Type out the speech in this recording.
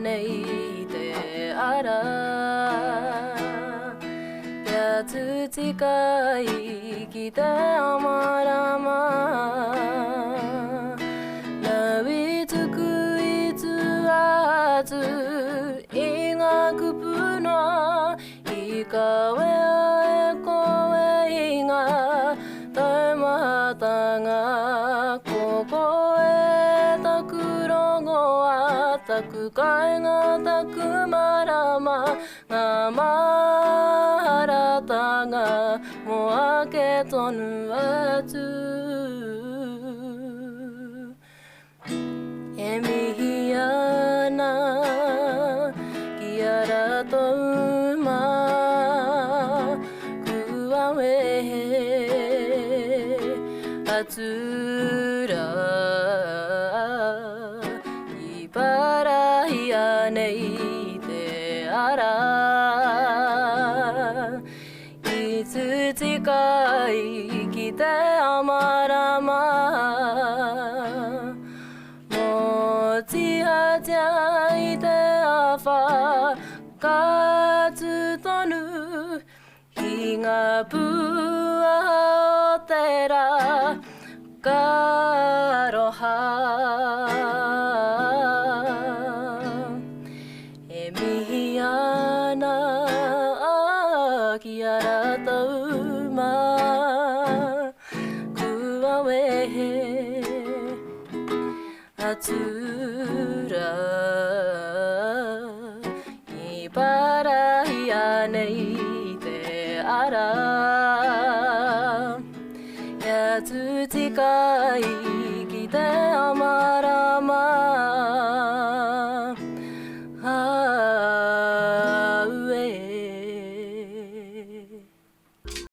ねいであらやつ近いきてあまらまなびつくいつあずいがくぷのいかわえこえいがたまたがここへたくろごあたくかいがたくまらまがまらたがもあけとぬわずえみやなきやらとうまくわえあつらいばらやねいであらいつ近いきてあまらまもちはちゃいてあファかつとぬひがぶあおてらかろはえみやなきやらとうまくわえあつらいばらやねいであら